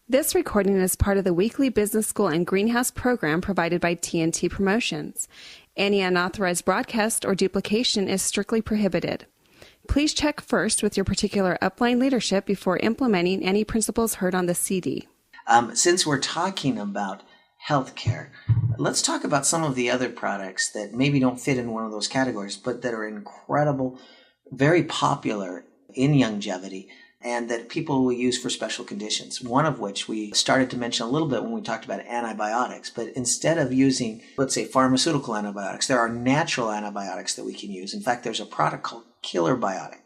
This recording is part of the weekly business school and greenhouse program provided by TNT Promotions. Any unauthorized broadcast or duplication is strictly prohibited. Please check first with your particular upline leadership before implementing any principles heard on the CD. Since we're talking about healthcare, let's talk about some of the other products that maybe don't fit in one of those categories, but that are incredible, very popular in longevity, and that people will use for special conditions. One of which we started to mention a little bit when we talked about antibiotics. But instead of using, let's say, pharmaceutical antibiotics, there are natural antibiotics that we can use. In fact, there's a product called Killer Biotic,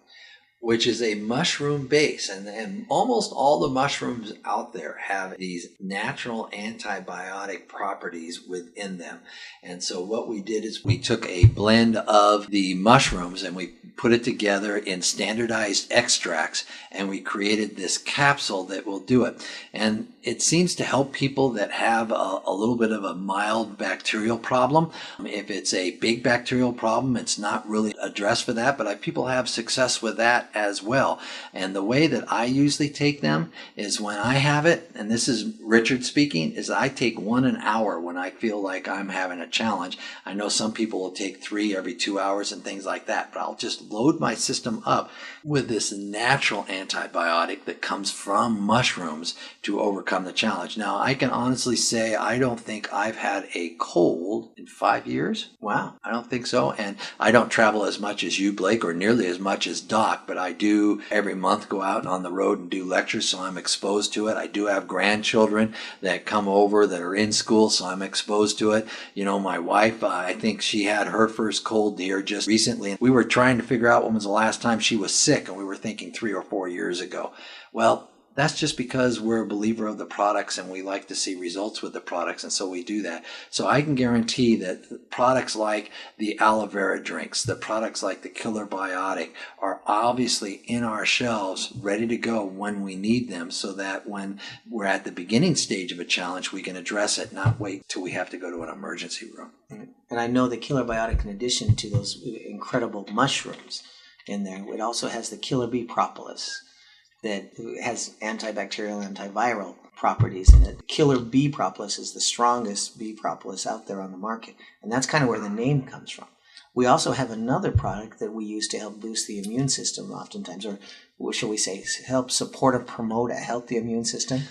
which is a mushroom base. And almost all the mushrooms out there have these natural antibiotic properties within them. And so what we did is we took a blend of the mushrooms and we put it together in standardized extracts, and we created this capsule that will do it. And it seems to help people that have a little bit of a mild bacterial problem. If it's a big bacterial problem, it's not really addressed for that, but people have success with that as well. And the way that I usually take them is when I have it, and this is Richard speaking, is I take 1 an hour when I feel like I'm having a challenge. I know some people will take 3 every 2 hours and things like that, but I'll just load my system up with this natural antibiotic that comes from mushrooms to overcome the challenge. Now, I can honestly say I don't think I've had a cold in 5 years. Wow. I don't think so. And I don't travel as much as you, Blake, or nearly as much as Doc, but I do every month go out on the road and do lectures, so I'm exposed to it. I do have grandchildren that come over that are in school, so I'm exposed to it. You know, my wife, I think she had her first cold here just recently. We were trying to figure out when was the last time she was sick, and we were thinking 3 or 4 years ago. Well, that's just because we're a believer of the products and we like to see results with the products, and so we do that. So I can guarantee that products like the aloe vera drinks, the products like the Killer Biotic are obviously in our shelves ready to go when we need them, so that when we're at the beginning stage of a challenge, we can address it, not wait till we have to go to an emergency room. And I know the Killer Biotic, in addition to those incredible mushrooms in there, it also has the Killer Bee Propolis that has antibacterial, antiviral properties in it. Killer Bee Propolis is the strongest bee propolis out there on the market, and that's kind of where the name comes from. We also have another product that we use to help boost the immune system oftentimes, or what shall we say, help support or promote a healthy immune system,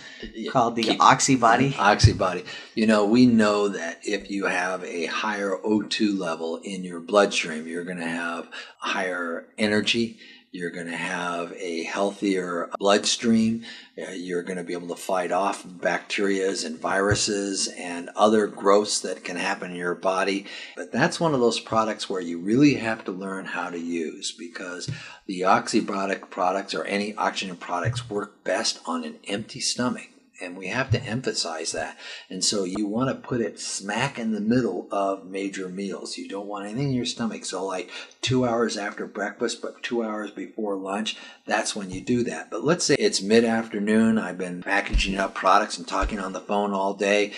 called the Oxybody. Oxybody. You know, we know that if you have a higher O2 level in your bloodstream, you're going to have higher energy. You're going to have a healthier bloodstream. You're going to be able to fight off bacteria and viruses and other growths that can happen in your body. But that's one of those products where you really have to learn how to use, because the oxybiotic products or any oxygen products work best on an empty stomach. And we have to emphasize that. And so you want to put it smack in the middle of major meals. You don't want anything in your stomach. So like 2 hours after breakfast, but 2 hours before lunch, that's when you do that. But let's say it's mid-afternoon. I've been packaging up products and talking on the phone all day,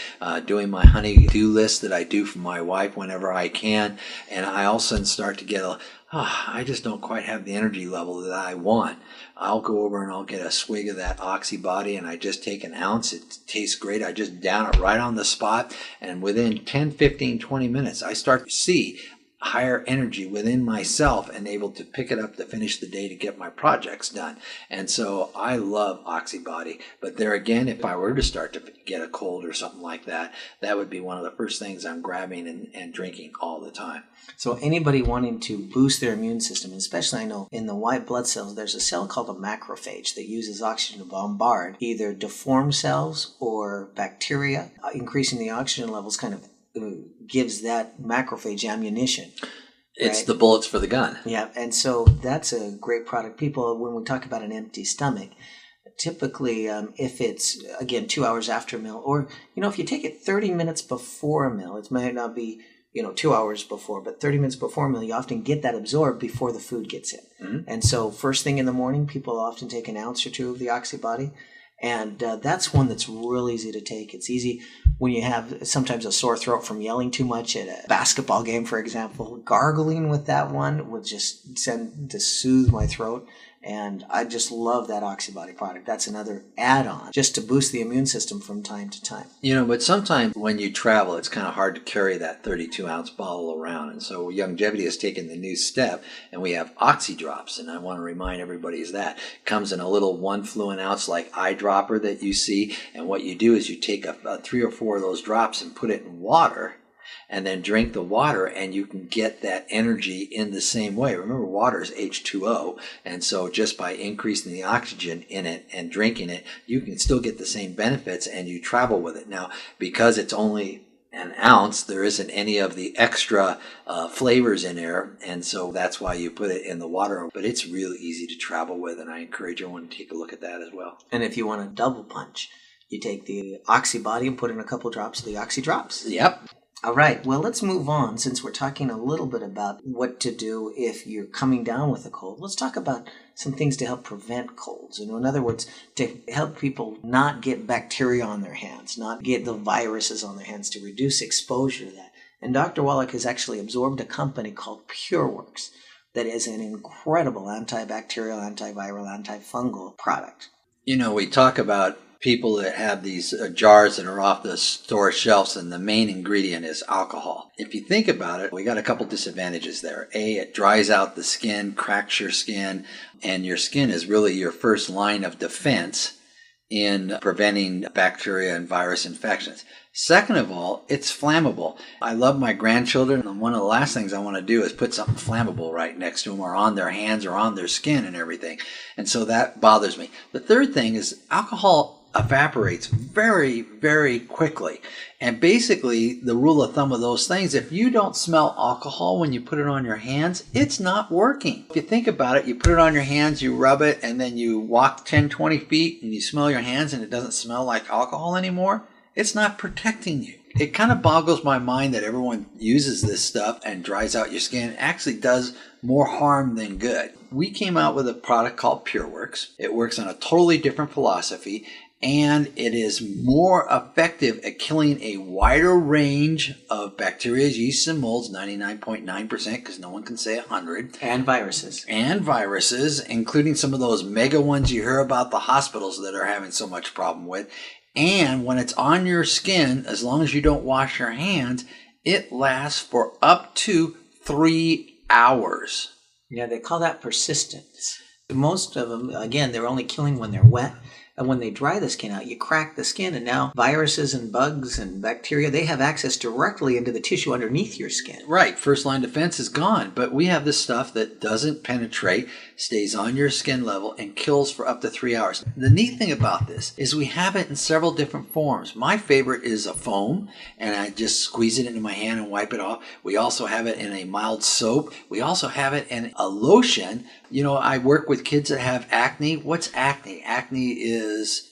doing my honey-do list that I do for my wife whenever I can. And I all of a sudden start to get I just don't quite have the energy level that I want. I'll go over and I'll get a swig of that Oxybody, and I just take an ounce. It tastes great. I just down it right on the spot. And within 10, 15, 20 minutes, I start to see higher energy within myself and able to pick it up to finish the day to get my projects done. And so I love Oxybody. But there again, if I were to start to get a cold or something like that, that would be one of the first things I'm grabbing and drinking all the time. So anybody wanting to boost their immune system, especially I know in the white blood cells, there's a cell called a macrophage that uses oxygen to bombard either deformed cells or bacteria. Increasing the oxygen levels kind of gives that macrophage ammunition. It's right? the bullets for the gun. Yeah, and so that's a great product. People, when we talk about an empty stomach, typically if it's, again, 2 hours after a meal, or, if you take it 30 minutes before a meal, it might not be 2 hours before, but 30 minutes before a meal, you often get that absorbed before the food gets in. Mm-hmm. And so first thing in the morning, people often take an ounce or two of the Oxybody. And that's one that's real easy to take. It's easy when you have sometimes a sore throat from yelling too much at a basketball game, for example. Gargling with that one would just tend to soothe my throat. And I just love that Oxybody product. That's another add-on just to boost the immune system from time to time. But sometimes when you travel, it's kind of hard to carry that 32-ounce bottle around. And so Youngevity has taken the new step, and we have Oxy Drops. And I want to remind everybody is that it comes in a little 1 fluid ounce like eyedropper that you see. And what you do is you take 3 or 4 of those drops and put it in water, and then drink the water, and you can get that energy in the same way. Remember, water is H2O, and so just by increasing the oxygen in it and drinking it, you can still get the same benefits, and you travel with it. Now, because it's only an ounce, there isn't any of the extra flavors in there, and so that's why you put it in the water. But it's really easy to travel with, and I encourage everyone to take a look at that as well. And if you want a double punch, you take the Oxybody and put in a couple drops of the Oxy Drops. Yep. All right, well, let's move on. Since we're talking a little bit about what to do if you're coming down with a cold, let's talk about some things to help prevent colds. In other words, to help people not get bacteria on their hands, not get the viruses on their hands, to reduce exposure to that. And Dr. Wallach has actually absorbed a company called PureWorks that is an incredible antibacterial, antiviral, antifungal product. We talk about people that have these jars that are off the store shelves, and the main ingredient is alcohol. If you think about it, we got a couple disadvantages there. A, it dries out the skin, cracks your skin, and your skin is really your first line of defense in preventing bacteria and virus infections. Second of all, it's flammable. I love my grandchildren, and one of the last things I want to do is put something flammable right next to them, or on their hands or on their skin and everything. And so that bothers me. The third thing is alcohol evaporates very, very quickly. And basically, the rule of thumb of those things, if you don't smell alcohol when you put it on your hands, it's not working. If you think about it, you put it on your hands, you rub it, and then you walk 10, 20 feet, and you smell your hands, and it doesn't smell like alcohol anymore. It's not protecting you. It kind of boggles my mind that everyone uses this stuff and dries out your skin. It actually does more harm than good. We came out with a product called PureWorks. It works on a totally different philosophy, and it is more effective at killing a wider range of bacteria, yeasts, and molds, 99.9%, because no one can say 100. And viruses. And viruses, including some of those mega ones you hear about the hospitals that are having so much problem with. And when it's on your skin, as long as you don't wash your hands, it lasts for up to 3 hours. Yeah, they call that persistence. Most of them, again, they're only killing when they're wet. And when they dry the skin out, you crack the skin, and now viruses and bugs and bacteria, they have access directly into the tissue underneath your skin. Right. First line defense is gone. But we have this stuff that doesn't penetrate, stays on your skin level, and kills for up to 3 hours. The neat thing about this is we have it in several different forms. My favorite is a foam, and I just squeeze it into my hand and wipe it off. We also have it in a mild soap. We also have it in a lotion. I work with kids that have acne. What's acne? Acne is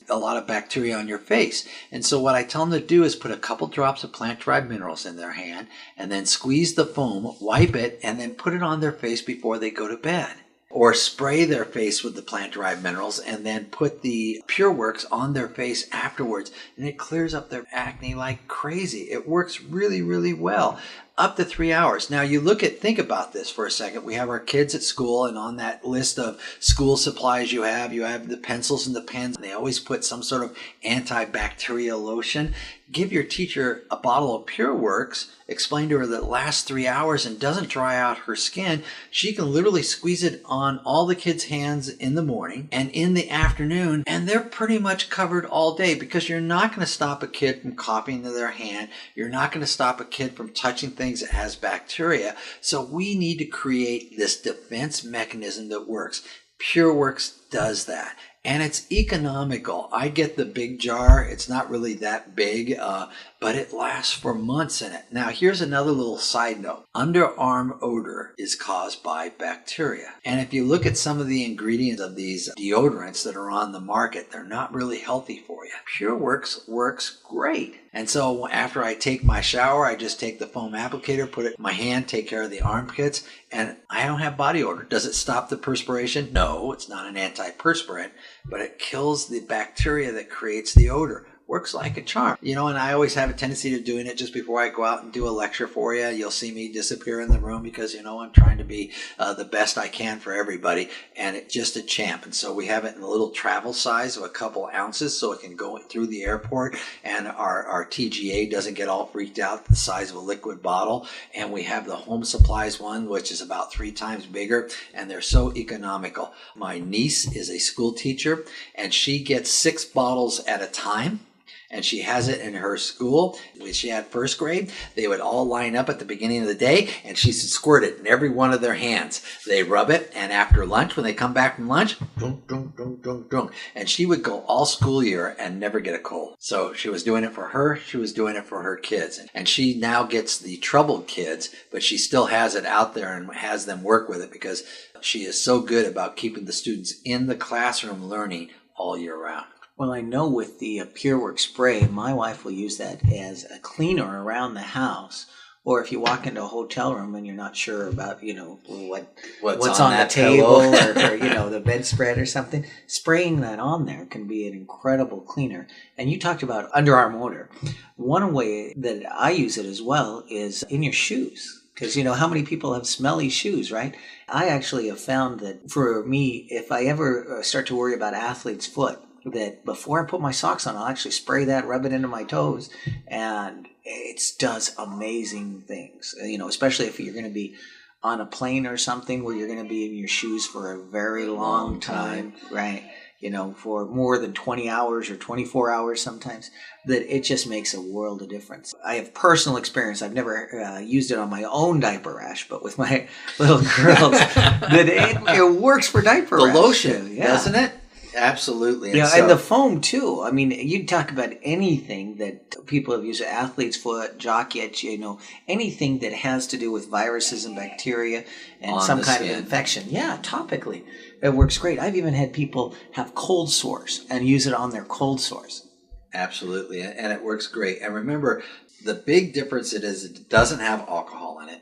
a lot of bacteria on your face. And so what I tell them to do is put a couple drops of plant-derived minerals in their hand, and then squeeze the foam, wipe it, and then put it on their face before they go to bed. Or spray their face with the plant-derived minerals and then put the PureWorks on their face afterwards. And it clears up their acne like crazy. It works really, really well. Up to 3 hours. Now think about this for a second. We have our kids at school, and on that list of school supplies you have the pencils and the pens. They always put some sort of antibacterial lotion. Give your teacher a bottle of PureWorks, explain to her that it lasts 3 hours and doesn't dry out her skin. She can literally squeeze it on all the kids' hands in the morning and in the afternoon, and they're pretty much covered all day, because you're not going to stop a kid from coughing into their hand. You're not going to stop a kid from touching things that has bacteria. So we need to create this defense mechanism that works. PureWorks does that. And it's economical. I get the big jar. It's not really that big, but it lasts for months in it. Now, here's another little side note. Underarm odor is caused by bacteria. And if you look at some of the ingredients of these deodorants that are on the market, they're not really healthy for you. PureWorks works great. And so after I take my shower, I just take the foam applicator, put it in my hand, take care of the armpits, and I don't have body odor. Does it stop the perspiration? No, it's not an antiperspirant, but it kills the bacteria that creates the odor. works like a charm. You know, and I always have a tendency to doing it just before I go out and do a lecture for you. You'll see me disappear in the room because, you know, I'm trying to be the best I can for everybody. And it's just a champ. And so we have it in a little travel size of a couple ounces so it can go through the airport. And our TGA doesn't get all freaked out the size of a liquid bottle. And we have the home supplies one, which is about 3 times bigger. And they're so economical. My niece is a school teacher and she gets 6 bottles at a time. And she has it in her school. When she had first grade, they would all line up at the beginning of the day and she would squirt it in every one of their hands. They rub it, and after lunch, when they come back from lunch, dunk, dunk, dunk, dunk, dunk. And she would go all school year and never get a cold. So she was doing it for her, she was doing it for her kids. And she now gets the troubled kids, but she still has it out there and has them work with it because she is so good about keeping the students in the classroom learning all year round. Well, I know with the PureWorks spray, my wife will use that as a cleaner around the house. Or if you walk into a hotel room and you're not sure about, you know, what's on the table or, you know, the bedspread or something, spraying that on there can be an incredible cleaner. And you talked about underarm odor. One way that I use it as well is in your shoes. Because, you know, how many people have smelly shoes, right? I actually have found that for me, if I ever start to worry about athlete's foot, that before I put my socks on, I'll actually spray that, rub it into my toes, and it does amazing things. You know, especially if you're going to be on a plane or something where you're going to be in your shoes for a very long time, right? You know, for more than 20 hours or 24 hours sometimes, that it just makes a world of difference. I have personal experience. I've never used it on my own diaper rash, but with my little girls, that it works for diaper rash. The lotion, doesn't it? Absolutely. Yeah, and the foam too. I mean, you talk about anything that people have used, athlete's foot, jock itch, you know, anything that has to do with viruses and bacteria and some kind of infection. Yeah, topically. It works great. I've even had people have cold sores and use it on their cold sores. Absolutely. And it works great. And remember, the big difference it doesn't have alcohol in it.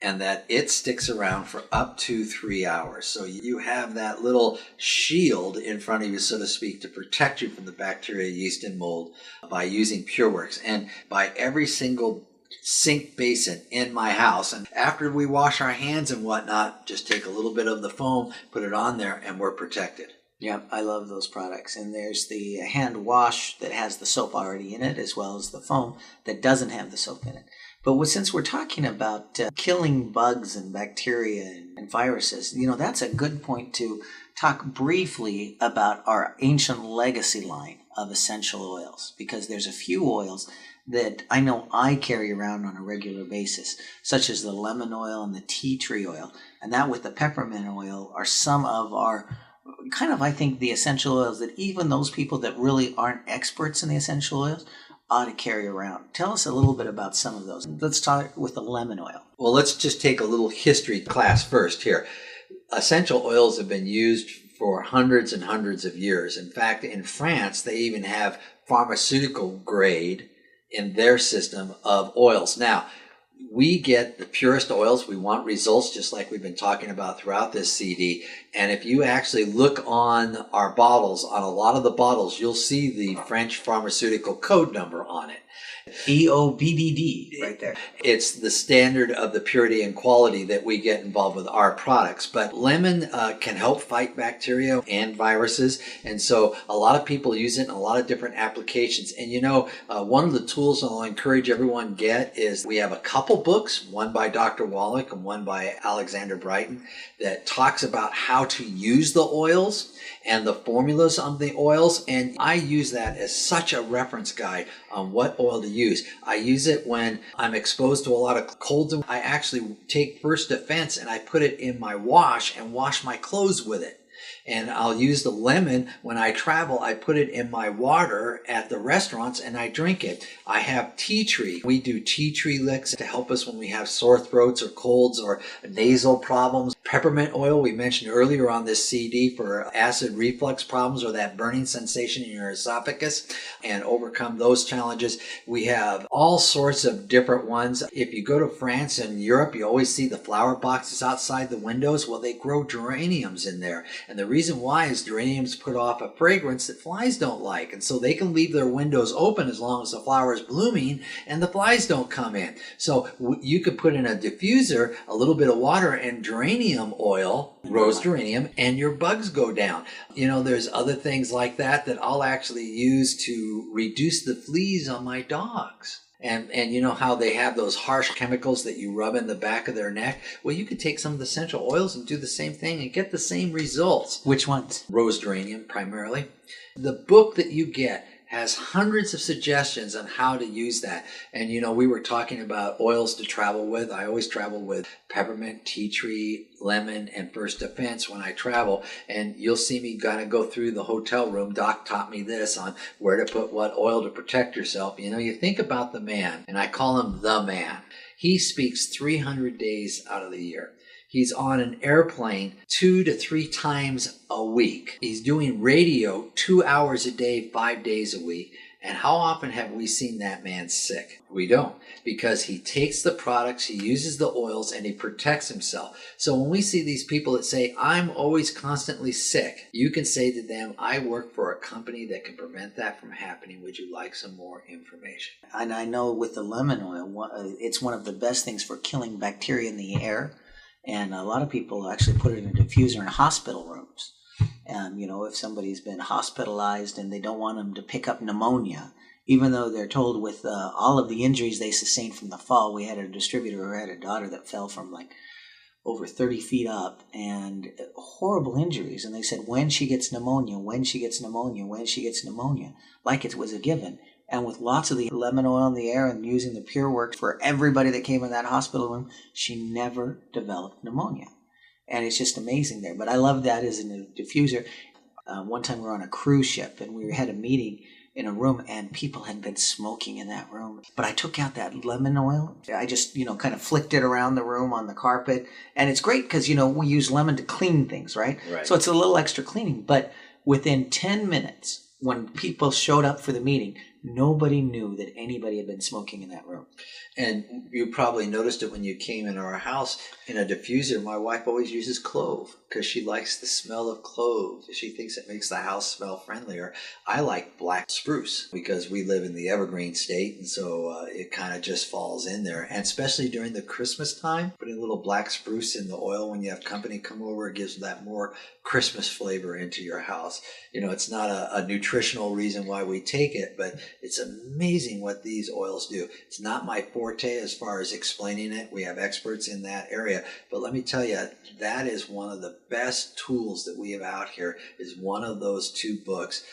And that it sticks around for up to 3 hours. So you have that little shield in front of you, so to speak, to protect you from the bacteria, yeast, and mold by using PureWorks. And by every single sink basin in my house, and after we wash our hands and whatnot, just take a little bit of the foam, put it on there, and we're protected. Yeah, I love those products. And there's the hand wash that has the soap already in it, as well as the foam that doesn't have the soap in it. But since we're talking about killing bugs and bacteria and viruses, you know, that's a good point to talk briefly about our ancient legacy line of essential oils, because there's a few oils that I know I carry around on a regular basis, such as the lemon oil and the tea tree oil. And that with the peppermint oil are some of our kind of, I think, the essential oils that even those people that really aren't experts in the essential oils ought to carry around. Tell us a little bit about some of those. Let's start with the lemon oil. Well, let's just take a little history class first here. Essential oils have been used for hundreds and hundreds of years. In fact, in France, they even have pharmaceutical grade in their system of oils. Now, we get the purest oils. We want results, just like we've been talking about throughout this CD. And if you actually look on our bottles, on a lot of the bottles, you'll see the French pharmaceutical code number on it. EOBDD right there. It's the standard of the purity and quality that we get involved with our products. But lemon can help fight bacteria and viruses. And so a lot of people use it in a lot of different applications. And you know, one of the tools I'll encourage everyone get is we have a couple books, one by Dr. Wallach and one by Alexander Brighton, that talks about how to use the oils and the formulas of the oils. And I use that as such a reference guide on what oil to use. I use it when I'm exposed to a lot of colds. I actually take First Defense and I put it in my wash and wash my clothes with it. And I'll use the lemon when I travel. I put it in my water at the restaurants and I drink it. I have tea tree. We do tea tree licks to help us when we have sore throats or colds or nasal problems. Peppermint oil we mentioned earlier on this CD for acid reflux problems or that burning sensation in your esophagus and overcome those challenges. We have all sorts of different ones. If you go to France and Europe, you always see the flower boxes outside the windows. Well, they grow geraniums in there. And the reason why is geraniums put off a fragrance that flies don't like. And so they can leave their windows open as long as the flower is blooming and the flies don't come in. So you could put in a diffuser a little bit of water and geranium oil, rose geranium, and your bugs go down. You know, there's other things like that I'll actually use to reduce the fleas on my dogs. And you know how they have those harsh chemicals that you rub in the back of their neck? Well, you could take some of the essential oils and do the same thing and get the same results. Which ones? Rose geranium, primarily. The book that you get has hundreds of suggestions on how to use that. And, you know, we were talking about oils to travel with. I always travel with peppermint, tea tree, lemon, and First Defense when I travel. And you'll see me kind of go through the hotel room. Doc taught me this on where to put what oil to protect yourself. You know, you think about the man, and I call him the man. He speaks 300 days out of the year. He's on an airplane 2 to 3 times a week. He's doing radio 2 hours a day, 5 days a week. And how often have we seen that man sick? We don't, because he takes the products, he uses the oils, and he protects himself. So when we see these people that say, I'm always constantly sick, you can say to them, I work for a company that can prevent that from happening. Would you like some more information? And I know with the lemon oil, it's one of the best things for killing bacteria in the air. And a lot of people actually put it in a diffuser in hospital rooms. You know, if somebody's been hospitalized and they don't want them to pick up pneumonia, even though they're told with all of the injuries they sustained from the fall. We had a distributor who had a daughter that fell from like over 30 feet up and horrible injuries. And they said, when she gets pneumonia, when she gets pneumonia, when she gets pneumonia, like it was a given. And with lots of the lemon oil in the air and using the Pure Works for everybody that came in that hospital room, she never developed pneumonia. And it's just amazing there. But I love that as a diffuser. One time we were on a cruise ship and we had a meeting in a room and people had been smoking in that room. But I took out that lemon oil. I just, kind of flicked it around the room on the carpet. And it's great because, we use lemon to clean things, right? So it's a little extra cleaning. But within 10 minutes, when people showed up for the meeting, nobody knew that anybody had been smoking in that room. And you probably noticed it when you came into our house. In a diffuser, my wife always uses clove because she likes the smell of clove. She thinks it makes the house smell friendlier. I like black spruce because we live in the evergreen state, and so it kind of just falls in there. And especially during the Christmas time, putting a little black spruce in the oil when you have company come over, it gives that more Christmas flavor into your house. It's not a nutritional reason why we take it, but it's amazing what these oils do. It's not my forte as far as explaining it. We have experts in that area. But let me tell you, that is one of the best tools that we have out here is one of those 2 books,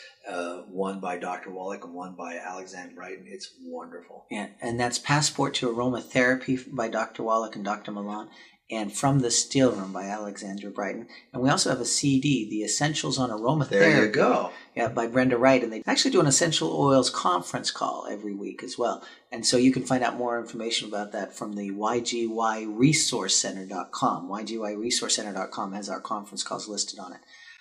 one by Dr. Wallach and one by Alexander Brighton. It's wonderful. And that's Passport to Aromatherapy by Dr. Wallach and Dr. Milan, and From the Still Room by Alexander Brighton. And we also have a CD, The Essentials on Aromatherapy. There you go. Yeah, by Brenda Wright. And they actually do an essential oils conference call every week as well. And so you can find out more information about that from the YGYResourceCenter.com. YGYResourceCenter.com has our conference calls listed on it.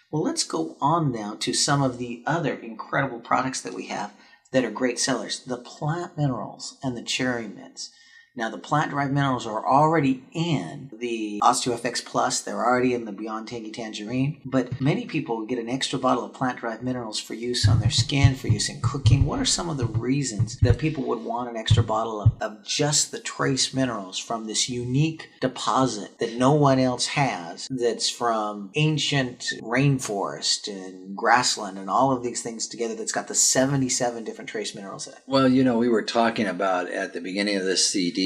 Well, let's go on now to some of the other incredible products that we have that are great sellers. The plant minerals and the cherry mints. Now, the plant-derived minerals are already in the OsteoFX Plus. They're already in the Beyond Tangy Tangerine. But many people get an extra bottle of plant-derived minerals for use on their skin, for use in cooking. What are some of the reasons that people would want an extra bottle of just the trace minerals from this unique deposit that no one else has, that's from ancient rainforest and grassland and all of these things together, that's got the 77 different trace minerals in it? Well, we were talking about at the beginning of this CD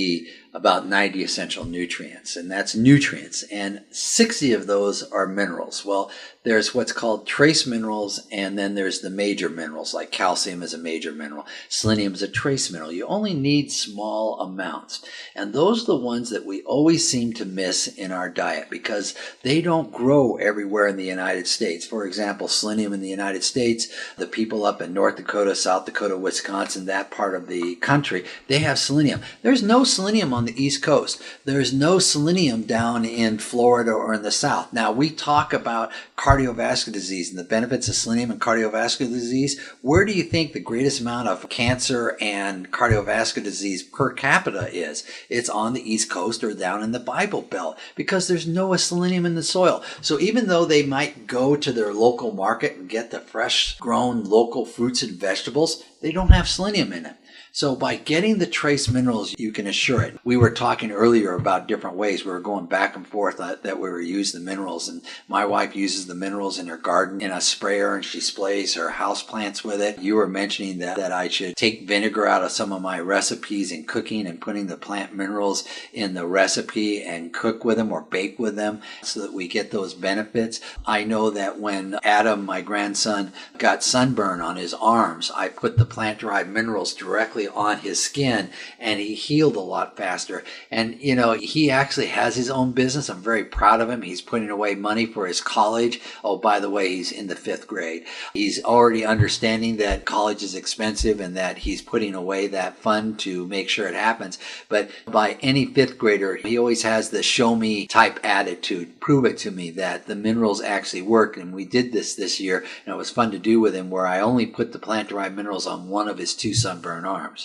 about 90 essential nutrients, and that's nutrients, and 60 of those are minerals. Well, there's what's called trace minerals, and then there's the major minerals, like calcium is a major mineral. Selenium is a trace mineral. You only need small amounts, and those are the ones that we always seem to miss in our diet because they don't grow everywhere in the United States. For example, selenium in the United States, the people up in North Dakota, South Dakota, Wisconsin, that part of the country, they have selenium. There's no selenium on the East Coast. There's no selenium down in Florida or in the South. Now, we talk about cardiovascular disease and the benefits of selenium in cardiovascular disease. Where do you think the greatest amount of cancer and cardiovascular disease per capita is? It's on the East Coast or down in the Bible Belt, because there's no selenium in the soil. So even though they might go to their local market and get the fresh grown local fruits and vegetables, they don't have selenium in it. So by getting the trace minerals, you can assure it. We were talking earlier about different ways. We were going back and forth that we were using the minerals. And my wife uses the minerals in her garden in a sprayer, and she sprays her house plants with it. You were mentioning that I should take vinegar out of some of my recipes in cooking and putting the plant minerals in the recipe and cook with them or bake with them so that we get those benefits. I know that when Adam, my grandson, got sunburn on his arms, I put the plant-derived minerals directly on his skin, and he healed a lot faster. And he actually has his own business. I'm very proud of him. He's putting away money for his college. Oh, by the way, he's in the 5th grade. He's already understanding that college is expensive and that he's putting away that fund to make sure it happens. But by any 5th grader, he always has the show me type attitude. Prove it to me that the minerals actually work. And we did this year, and it was fun to do with him, where I only put the plant-derived minerals on one of his 2 sunburned arms.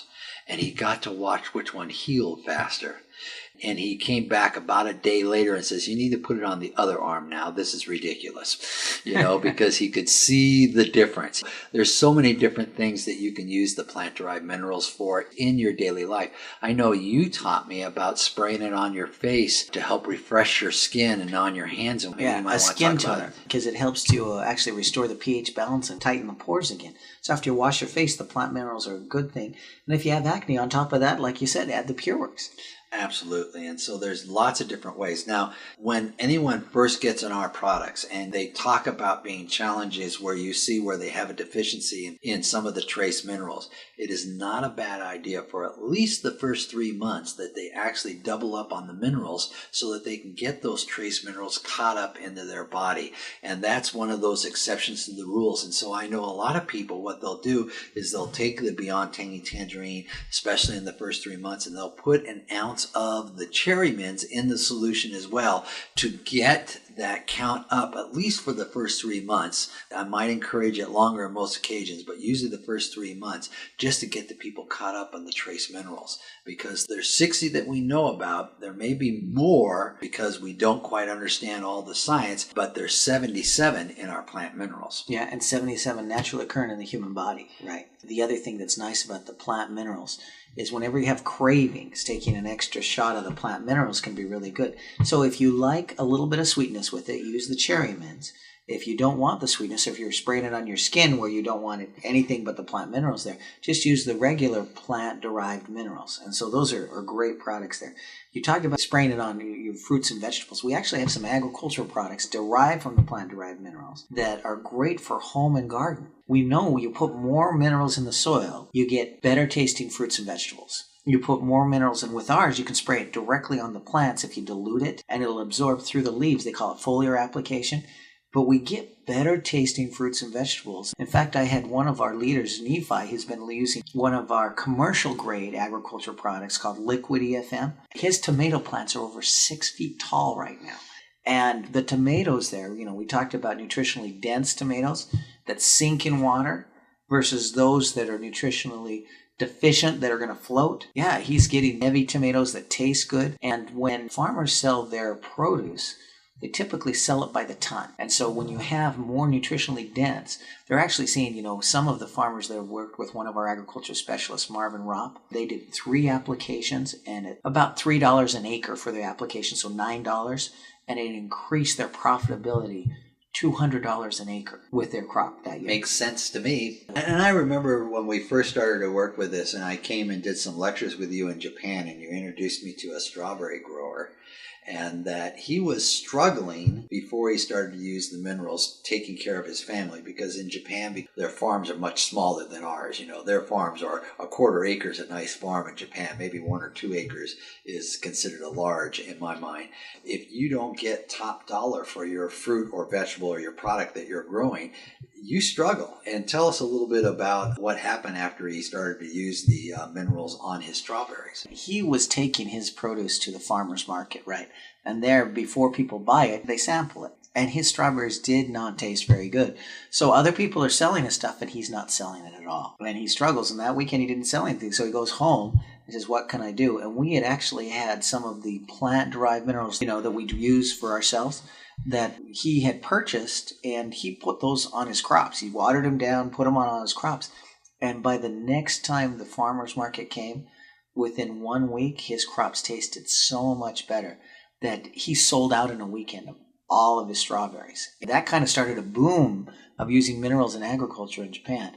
And he got to watch which one healed faster. And he came back about a day later and says, you need to put it on the other arm now. This is ridiculous, because he could see the difference. There's so many different things that you can use the plant-derived minerals for in your daily life. I know you taught me about spraying it on your face to help refresh your skin and on your hands. And a skin toner, because it helps to actually restore the pH balance and tighten the pores again. So after you wash your face, the plant minerals are a good thing. And if you have acne, on top of that, like you said, add the PureWorks. Absolutely. And so there's lots of different ways. Now, when anyone first gets on our products and they talk about being challenges where you see where they have a deficiency in some of the trace minerals, it is not a bad idea for at least the first 3 months that they actually double up on the minerals so that they can get those trace minerals caught up into their body. And that's one of those exceptions to the rules. And so I know a lot of people, what they'll do is they'll take the Beyond Tangy Tangerine, especially in the first 3 months, and they'll put an ounce of the cherry mints in the solution as well to get that count up, at least for the first 3 months. I might encourage it longer on most occasions, but usually the first 3 months, just to get the people caught up on the trace minerals. Because there's 60 that we know about. There may be more because we don't quite understand all the science, but there's 77 in our plant minerals. Yeah, and 77 naturally occurring in the human body. Right. The other thing that's nice about the plant minerals is whenever you have cravings, taking an extra shot of the plant minerals can be really good. So if you like a little bit of sweetness with it, use the cherry mints. If you don't want the sweetness, if you're spraying it on your skin where you don't want anything but the plant minerals there, just use the regular plant-derived minerals. And so those are great products there. You talked about spraying it on your fruits and vegetables. We actually have some agricultural products derived from the plant-derived minerals that are great for home and garden. We know you put more minerals in the soil, you get better tasting fruits and vegetables. You put more minerals in. With ours, you can spray it directly on the plants if you dilute it, and it'll absorb through the leaves. They call it foliar application. But we get better tasting fruits and vegetables. In fact, I had one of our leaders, Nephi, who's been using one of our commercial grade agriculture products called Liquid EFM. His tomato plants are over 6 feet tall right now. And the tomatoes there, we talked about nutritionally dense tomatoes that sink in water versus those that are nutritionally deficient that are going to float. Yeah, he's getting heavy tomatoes that taste good. And when farmers sell their produce, they typically sell it by the ton. And so when you have more nutritionally dense, they're actually seeing, some of the farmers that have worked with one of our agriculture specialists, Marvin Ropp, they did 3 applications and at about $3 an acre for the application, so $9, and it increased their profitability $200 an acre with their crop that year. Makes sense to me. And I remember when we first started to work with this, and I came and did some lectures with you in Japan, and you introduced me to a strawberry grower. and that he was struggling before he started to use the minerals, taking care of his family, because in Japan, their farms are much smaller than ours. Their farms are a quarter acre is a nice farm in Japan. Maybe 1 or 2 acres is considered a large in my mind. If you don't get top dollar for your fruit or vegetable or your product that you're growing, you struggle. And tell us a little bit about what happened after he started to use the minerals on his strawberries. He was taking his produce to the farmer's market, right? And there, before people buy it, they sample it. And his strawberries did not taste very good. So other people are selling his stuff and he's not selling it at all. And he struggles. And that weekend he didn't sell anything. So he goes home and says, what can I do? And we had actually had some of the plant-derived minerals, that we use for ourselves, that he had purchased, and he put those on his crops. He watered them down, put them on his crops. And by the next time the farmer's market came, within 1 week, his crops tasted so much better that he sold out in a weekend of all of his strawberries. That kind of started a boom of using minerals in agriculture in Japan.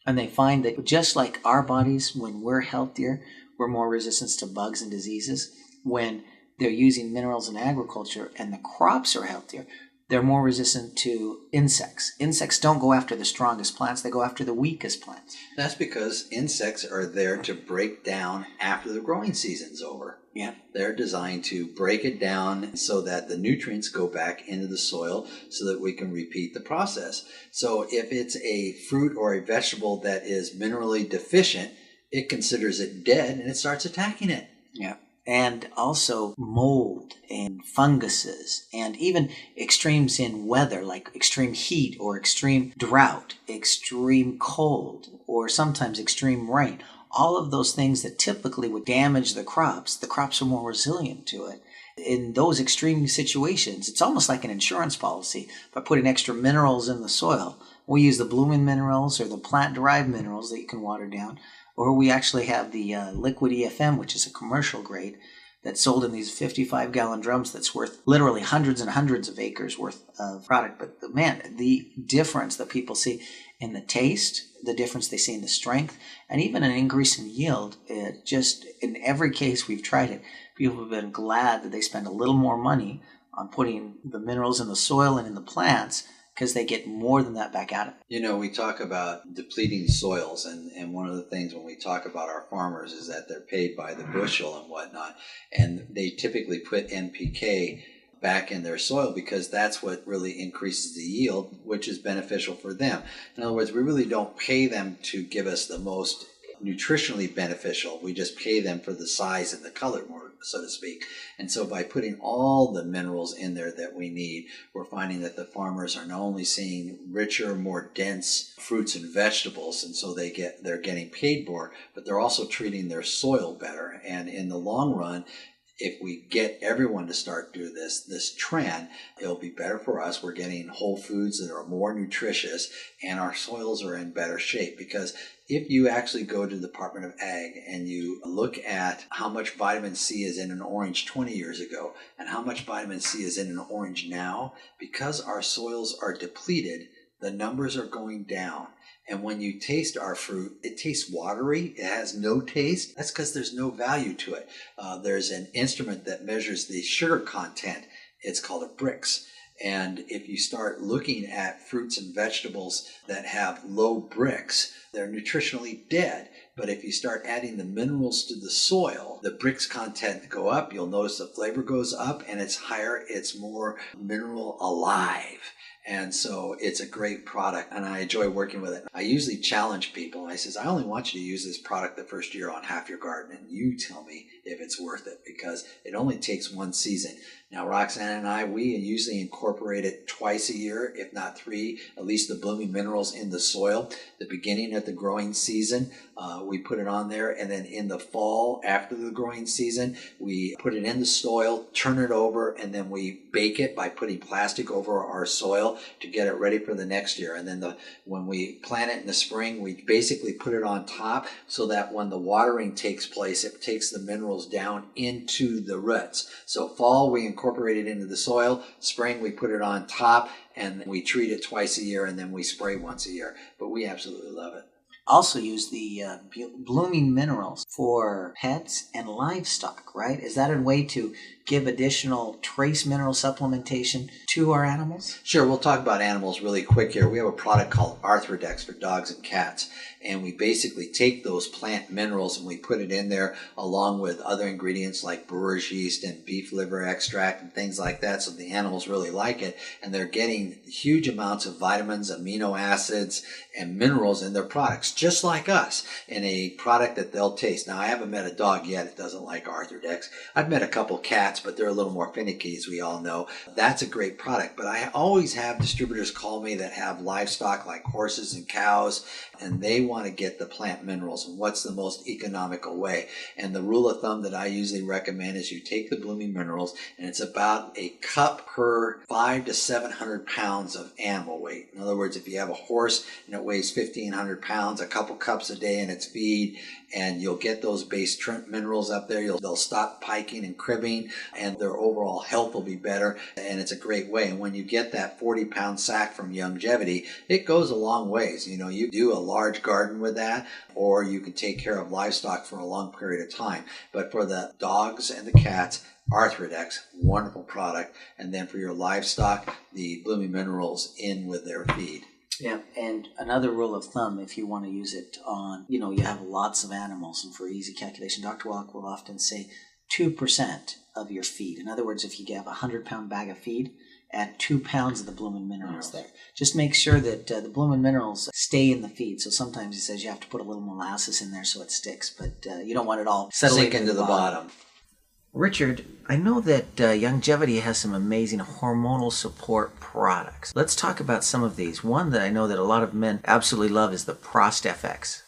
And they find that just like our bodies, when we're healthier, we're more resistant to bugs and diseases. When they're using minerals in agriculture and the crops are healthier, they're more resistant to insects. Insects don't go after the strongest plants, they go after the weakest plants. That's because insects are there to break down after the growing season's over. Yeah. They're designed to break it down so that the nutrients go back into the soil so that we can repeat the process. So if it's a fruit or a vegetable that is minerally deficient, it considers it dead and it starts attacking it. Yeah. And also mold and funguses and even extremes in weather, like extreme heat or extreme drought, extreme cold, or sometimes extreme rain. All of those things that typically would damage the crops are more resilient to it. In those extreme situations, it's almost like an insurance policy. By putting extra minerals in the soil, we use the blooming minerals or the plant-derived minerals that you can water down, or we actually have the liquid EFM, which is a commercial grade that's sold in these 55-gallon drums that's worth literally hundreds and hundreds of acres worth of product. But man, the difference that people see in the taste, the difference they see in the strength, and even an increase in yield, it just in every case we've tried it, people have been glad that they spend a little more money on putting the minerals in the soil and in the plants because they get more than that back out of it. We talk about depleting soils, and one of the things when we talk about our farmers is that they're paid by the bushel and whatnot, and they typically put NPK back in their soil because that's what really increases the yield, which is beneficial for them. In other words, we really don't pay them to give us the most nutritionally beneficial. We just pay them for the size and the color, more so to speak. And so by putting all the minerals in there that we need, we're finding that the farmers are not only seeing richer, more dense fruits and vegetables, and so they're getting paid more, but they're also treating their soil better. And in the long run, if we get everyone to start doing this trend, it'll be better for us. We're getting whole foods that are more nutritious, and our soils are in better shape. Because if you actually go to the Department of Ag and you look at how much vitamin C is in an orange 20 years ago and how much vitamin C is in an orange now, because our soils are depleted, the numbers are going down. And when you taste our fruit, it tastes watery. It has no taste. That's because there's no value to it. There's an instrument that measures the sugar content. It's called a Brix. And if you start looking at fruits and vegetables that have low Brix, they're nutritionally dead. But if you start adding the minerals to the soil, the Brix content go up. You'll notice the flavor goes up and it's higher. It's more mineral alive. And so it's a great product, and I enjoy working with it. I usually challenge people. I says, I only want you to use this product the first year on half your garden, and you tell me if it's worth it, because it only takes one season. Now, Roxanne and I, we usually incorporate it twice a year, if not 3, at least the blooming minerals in the soil. The beginning of the growing season, we put it on there, and then in the fall, after the growing season, we put it in the soil, turn it over, and then we bake it by putting plastic over our soil to get it ready for the next year. And then when we plant it in the spring, we basically put it on top so that when the watering takes place, it takes the minerals down into the roots. So fall, we incorporate it into the soil. Spring, we put it on top, and we treat it twice a year, and then we spray once a year. But we absolutely love it. also use the blooming minerals for pets and livestock, right? Is that a way to give additional trace mineral supplementation to our animals? Sure, we'll talk about animals really quick here. We have a product called Arthrodex for dogs and cats, and we basically take those plant minerals and we put it in there along with other ingredients like brewer's yeast and beef liver extract and things like that, so the animals really like it, and they're getting huge amounts of vitamins, amino acids, and minerals in their products, just like us, in a product that they'll taste. Now, I haven't met a dog yet that doesn't like Arthrodex. I've met a couple cats, but they're a little more finicky, as we all know. That's a great product, but I always have distributors call me that have livestock like horses and cows, and they want to get the plant minerals and what's the most economical way. And the rule of thumb that I usually recommend is you take the blooming minerals, and it's about a cup per 500 to 700 pounds of animal weight. In other words, if you have a horse and it weighs 1,500 pounds, a couple cups a day in its feed, and you'll get those base minerals up there. They'll stop piking and cribbing, and their overall health will be better, and it's a great way. And when you get that 40-pound sack from Youngevity, it goes a long ways. You know, you do a large garden with that, or you can take care of livestock for a long period of time. But for the dogs and the cats, Arthrodex, wonderful product. And then for your livestock, the blooming minerals in with their feed. Yeah, and another rule of thumb, if you want to use it on, you have lots of animals, and for easy calculation, Dr. Wallach will often say 2% of your feed. In other words, if you have a 100-pound bag of feed, add 2 pounds of the blooming minerals there. Just make sure that the blooming minerals stay in the feed. So sometimes he says you have to put a little molasses in there so it sticks, but you don't want it all settling into the bottom. Richard, I know that Youngevity has some amazing hormonal support products. Let's talk about some of these. One that I know that a lot of men absolutely love is the ProstFX.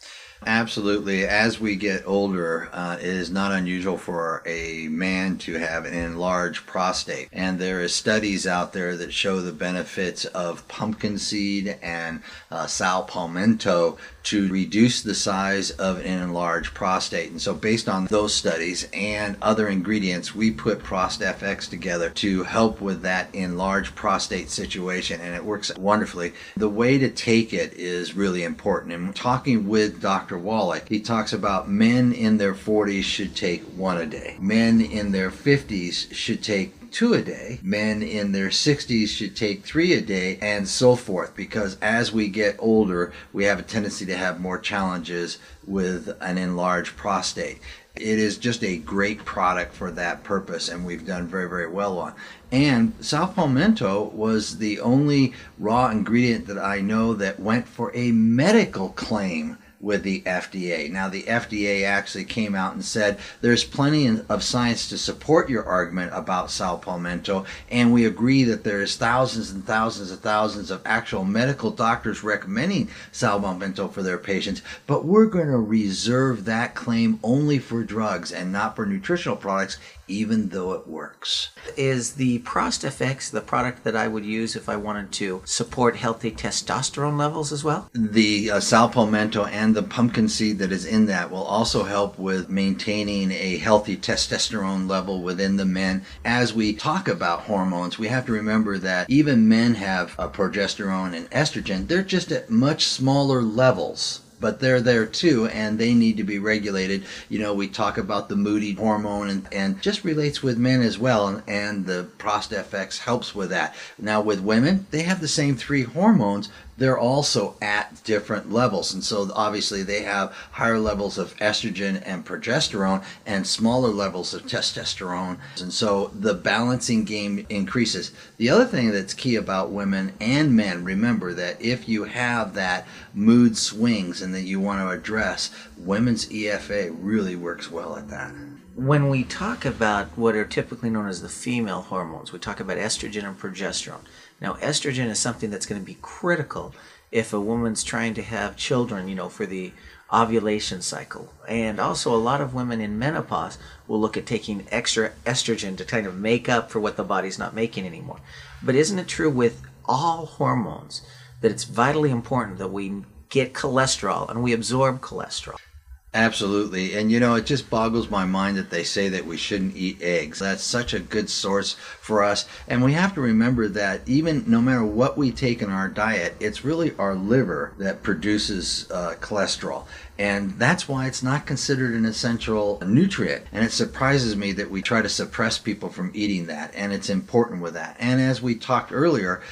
Absolutely. As we get older, it is not unusual for a man to have an enlarged prostate. And there is studies out there that show the benefits of pumpkin seed and sal palmetto to reduce the size of an enlarged prostate. And so based on those studies and other ingredients, we put ProstFX together to help with that enlarged prostate situation, and it works wonderfully. The way to take it is really important. And talking with Dr. Wallach, he talks about men in their 40s should take 1 a day. Men in their 50s should take 2 a day. Men in their 60s should take 3 a day, and so forth, because as we get older, we have a tendency to have more challenges with an enlarged prostate. It is just a great product for that purpose, and we've done very, very well on. And sal palmetto was the only raw ingredient that I know that went for a medical claim with the FDA. Now, the FDA actually came out and said there's plenty of science to support your argument about sal palmetto, and we agree that there's thousands and thousands and thousands of actual medical doctors recommending sal palmetto for their patients, but we're going to reserve that claim only for drugs and not for nutritional products, even though it works. Is the ProstFX the product that I would use if I wanted to support healthy testosterone levels as well? The sal palmetto and the pumpkin seed that is in that will also help with maintaining a healthy testosterone level within the men. As we talk about hormones, we have to remember that even men have progesterone and estrogen. They're just at much smaller levels, but they're there too, and they need to be regulated. You know, we talk about the moody hormone, and just relates with men as well, and the ProstFX helps with that. Now with women, they have the same 3 hormones. They're also at different levels, and so obviously they have higher levels of estrogen and progesterone and smaller levels of testosterone, and so the balancing game increases. The other thing that's key about women and men, remember that if you have that mood swings and that you want to address, women's EFA really works well at that. When we talk about what are typically known as the female hormones, we talk about estrogen and progesterone. Now, estrogen is something that's going to be critical if a woman's trying to have children, for the ovulation cycle. And also a lot of women in menopause will look at taking extra estrogen to kind of make up for what the body's not making anymore. But isn't it true with all hormones that it's vitally important that we get cholesterol and we absorb cholesterol? Absolutely. And it just boggles my mind that they say that we shouldn't eat eggs. That's such a good source for us. And we have to remember that even no matter what we take in our diet, it's really our liver that produces cholesterol. And that's why it's not considered an essential nutrient. And it surprises me that we try to suppress people from eating that. And it's important with that. And as we talked earlier,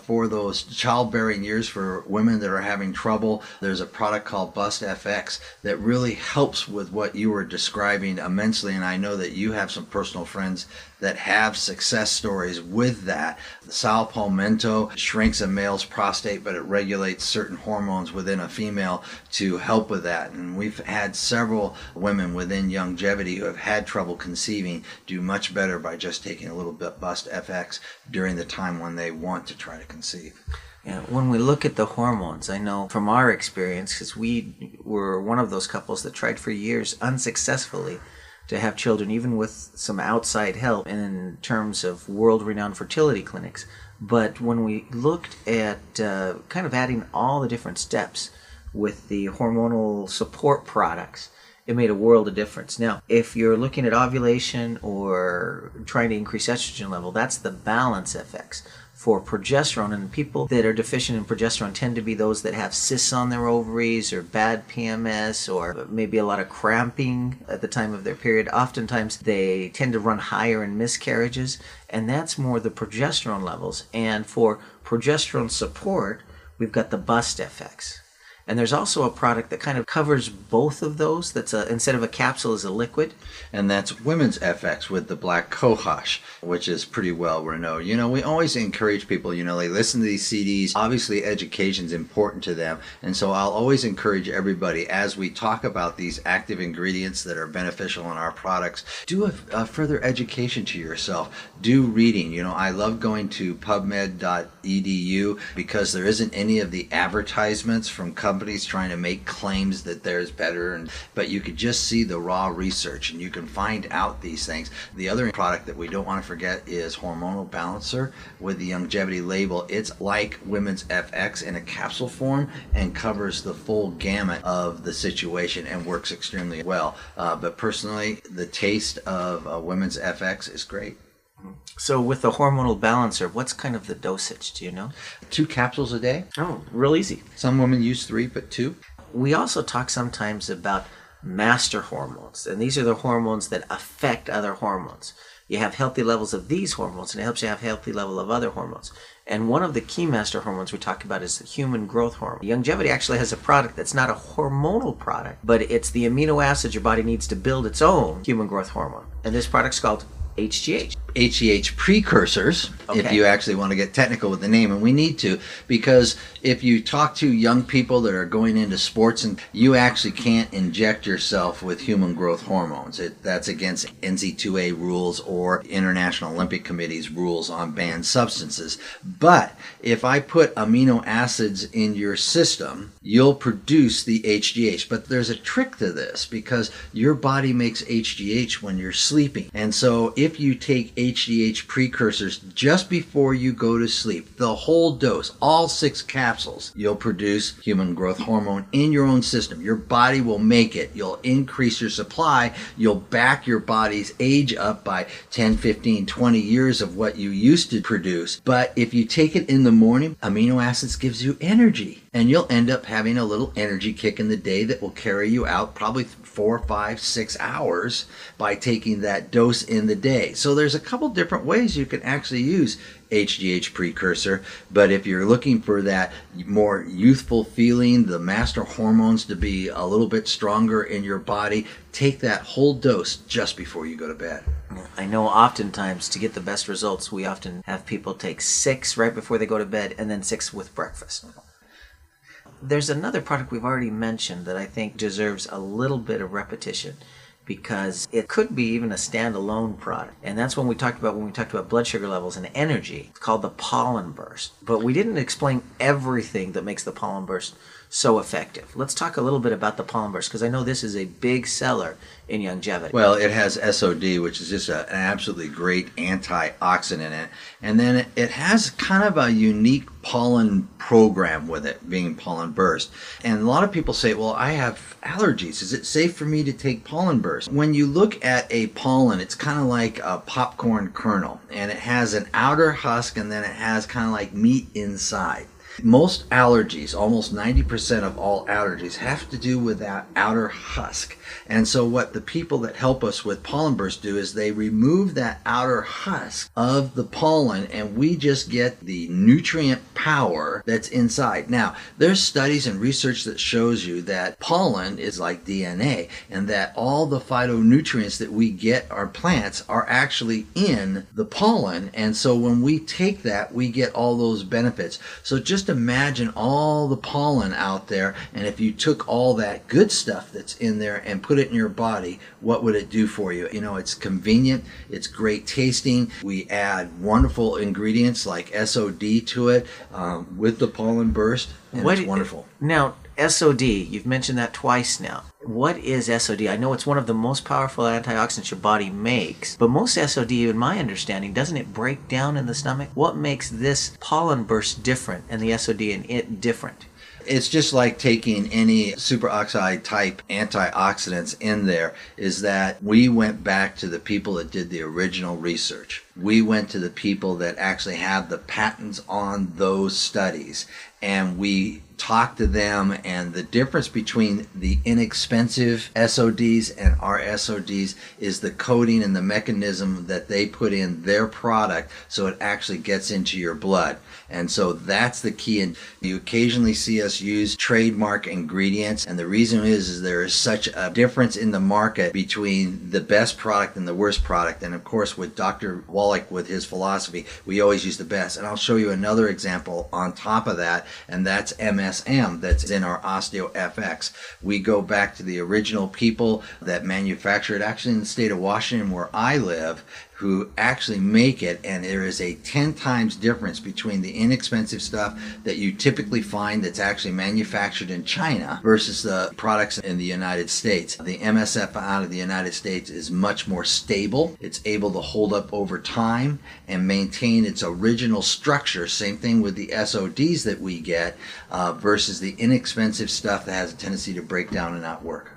for those childbearing years for women that are having trouble, there's a product called Bust FX that really helps with what you were describing immensely. And I know that you have some personal friends that have success stories with that. Sal Palmetto shrinks a male's prostate, but it regulates certain hormones within a female to help with that. And we've had several women within Youngevity who have had trouble conceiving do much better by just taking a little bit Bust FX during the time when they want to try to conceive. Yeah, when we look at the hormones, I know from our experience, because we were one of those couples that tried for years unsuccessfully to have children, even with some outside help in terms of world-renowned fertility clinics. But when we looked at kind of adding all the different steps with the hormonal support products, it made a world of difference. Now, if you're looking at ovulation or trying to increase estrogen level, that's the Balance FX. For progesterone, and people that are deficient in progesterone tend to be those that have cysts on their ovaries or bad PMS or maybe a lot of cramping at the time of their period. Oftentimes they tend to run higher in miscarriages, and that's more the progesterone levels. And for progesterone support, we've got the Bust FX. And there's also a product that kind of covers both of those. That's instead of a capsule, is a liquid. And that's Women's FX with the black cohosh, which is pretty well renowned. We always encourage people, they listen to these CDs. Obviously, education is important to them. And so I'll always encourage everybody, as we talk about these active ingredients that are beneficial in our products, do a further education to yourself. Do reading. I love going to pubmed.edu because there isn't any of the advertisements from companies trying to make claims that theirs better, but you could just see the raw research and you can find out these things. The other product that we don't want to forget is Hormonal Balancer with the Youngevity label. It's like Women's FX in a capsule form and covers the full gamut of the situation and works extremely well. But personally, the taste of Women's FX is great. So with the Hormonal Balancer, what's kind of the dosage, do you know? 2 capsules a day. Oh, real easy. Some women use 3, but 2. We also talk sometimes about master hormones, and these are the hormones that affect other hormones. You have healthy levels of these hormones, and it helps you have healthy level of other hormones. And one of the key master hormones we talk about is the human growth hormone. Youngevity actually has a product that's not a hormonal product, but it's the amino acids your body needs to build its own human growth hormone. And this product's called HGH. HGH precursors, if Okay. you actually want to get technical with the name, and we need to, because if you talk to young people that are going into sports, and you actually can't inject yourself with human growth hormones. That's against NC2A rules or International Olympic Committee's rules on banned substances. But if I put amino acids in your system, you'll produce the HGH. But there's a trick to this, because your body makes HGH when you're sleeping. And so if you take HGH precursors just before you go to sleep, the whole dose, all 6 capsules, you'll produce human growth hormone in your own system. Your body will make it. You'll increase your supply. You'll back your body's age up by 10, 15, 20 years of what you used to produce. But if you take it in the morning, amino acids gives you energy. And you'll end up having a little energy kick in the day that will carry you out probably 4, 5, 6 hours by taking that dose in the day. So there's a couple different ways you can actually use HGH precursor, but if you're looking for that more youthful feeling, the master hormones to be a little bit stronger in your body, take that whole dose just before you go to bed. I know oftentimes to get the best results, we often have people take 6 right before they go to bed and then 6 with breakfast. There's another product we've already mentioned that I think deserves a little bit of repetition, because it could be even a standalone product. And that's when we talked about blood sugar levels and energy. It's called the Pollen Burst. But we didn't explain everything that makes the Pollen Burst so effective. Let's talk a little bit about the Pollen Burst, because I know this is a big seller in longevity. Well, it has SOD, which is just an absolutely great antioxidant in it. And then it has kind of a unique pollen program with it, being Pollen Burst. And a lot of people say, well, I have allergies. Is it safe for me to take Pollen Burst? When you look at a pollen, it's kind of like a popcorn kernel. And it has an outer husk, and then it has kind of like meat inside. Most allergies, almost 90% of all allergies, have to do with that outer husk. And so what the people that help us with Pollen Burst do is they remove that outer husk of the pollen, and we just get the nutrient power that's inside. Now, there's studies and research that shows you that pollen is like DNA, and that all the phytonutrients that we get our plants are actually in the pollen. And so when we take that, we get all those benefits. So just imagine all the pollen out there, and if you took all that good stuff that's in there and put it in your body, what would it do for you? You know, it's convenient, it's great tasting. We add wonderful ingredients like SOD to it with the Pollen Burst, and it's wonderful. Now, SOD, you've mentioned that twice now. What is SOD? I know it's one of the most powerful antioxidants your body makes, but most SOD, in my understanding, doesn't it break down in the stomach? What makes this Pollen Burst different and the SOD in it different? It's just like taking any superoxide type antioxidants in there, is that we went back to the people that did the original research. We went to the people that actually have the patents on those studies, and we talked to them, and the difference between the inexpensive SODs and our SODs is the coating and the mechanism that they put in their product so it actually gets into your blood. And so that's the key. And you occasionally see us use trademark ingredients, and the reason is there is such a difference in the market between the best product and the worst product. And of course, with Dr. Wallach, with his philosophy, we always use the best. And I'll show you another example on top of that, and that's MSM that's in our OsteoFX. We go back to the original people that manufacture it, actually in the state of Washington where I live, who actually make it, and there is a 10 times difference between the inexpensive stuff that you typically find that's actually manufactured in China versus the products in the United States. The MSF out of the United States is much more stable. It's able to hold up over time and maintain its original structure. Same thing with the SODs that we get versus the inexpensive stuff that has a tendency to break down and not work.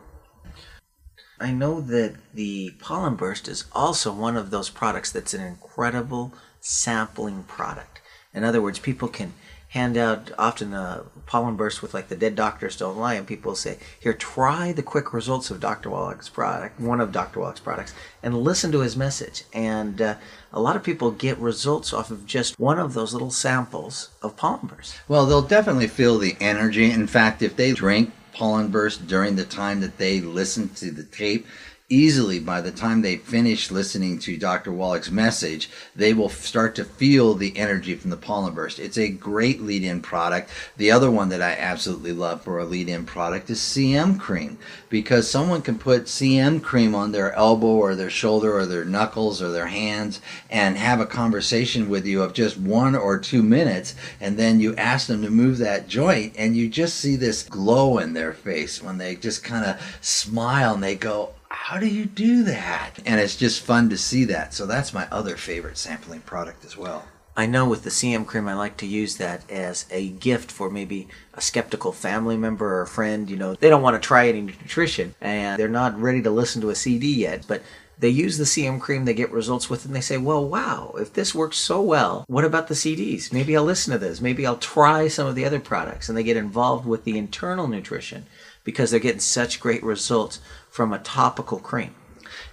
I know that the Pollen Burst is also one of those products that's an incredible sampling product. In other words, people can hand out often a Pollen Burst with like the Dead Doctors Don't Lie, and people say, here, try the quick results of Dr. Wallach's product, one of Dr. Wallach's products, and listen to his message. And a lot of people get results off of just one of those little samples of Pollen Burst. Well, they'll definitely feel the energy. In fact, if they drink Pollen Burst during the time that they listen to the tape, easily by the time they finish listening to Dr. Wallach's message, they will start to feel the energy from the Pollen Burst. It's a great lead-in product. The other one that I absolutely love for a lead-in product is CM cream, because someone can put CM cream on their elbow or their shoulder or their knuckles or their hands and have a conversation with you of just 1 or 2 minutes, and then you ask them to move that joint, and you just see this glow in their face when they just kind of smile and they go, how do you do that? And it's just fun to see that. So that's my other favorite sampling product as well. I know with the CM cream, I like to use that as a gift for maybe a skeptical family member or a friend. You know, they don't want to try any nutrition and they're not ready to listen to a CD yet, but they use the CM cream, they get results with it, and they say, well, wow, if this works so well, what about the CDs? Maybe I'll listen to this. Maybe I'll try some of the other products. And they get involved with the internal nutrition because they're getting such great results from a topical cream.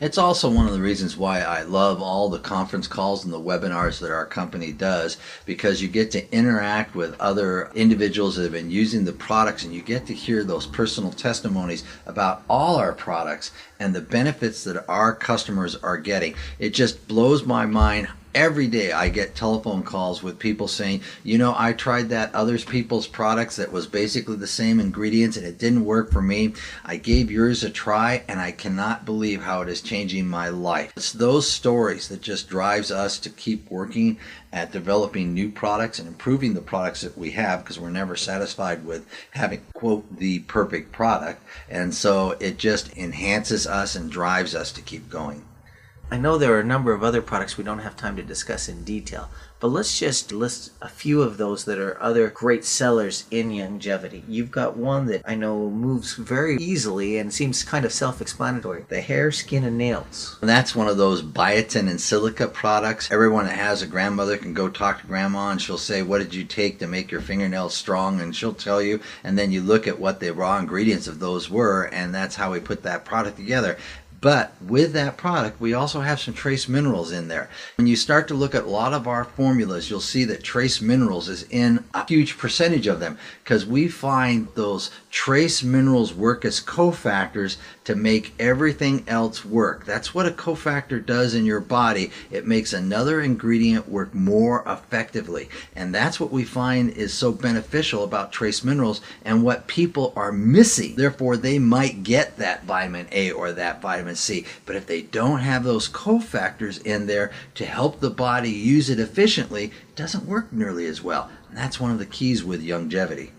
It's also one of the reasons why I love all the conference calls and the webinars that our company does, because you get to interact with other individuals that have been using the products, and you get to hear those personal testimonies about all our products and the benefits that our customers are getting. It just blows my mind Every day I get telephone calls with people saying, you know, I tried that other people's products that was basically the same ingredients and it didn't work for me. I gave yours a try and I cannot believe how it is changing my life. It's those stories that just drives us to keep working at developing new products and improving the products that we have, because we're never satisfied with having, quote, the perfect product. And so it just enhances us and drives us to keep going. I know there are a number of other products we don't have time to discuss in detail, but let's just list a few of those that are other great sellers in Youngevity. You've got one that I know moves very easily and seems kind of self-explanatory, the hair, skin, and nails. And that's one of those biotin and silica products. Everyone that has a grandmother can go talk to grandma and she'll say, what did you take to make your fingernails strong? And she'll tell you, and then you look at what the raw ingredients of those were, and that's how we put that product together. But with that product, we also have some trace minerals in there. When you start to look at a lot of our formulas, you'll see that trace minerals is in a huge percentage of them, because we find those trace minerals work as cofactors to make everything else work. That's what a cofactor does in your body. It makes another ingredient work more effectively. And that's what we find is so beneficial about trace minerals and what people are missing. Therefore, they might get that vitamin A or that vitamin C. But if they don't have those cofactors in there to help the body use it efficiently, it doesn't work nearly as well. And that's one of the keys with Youngevity.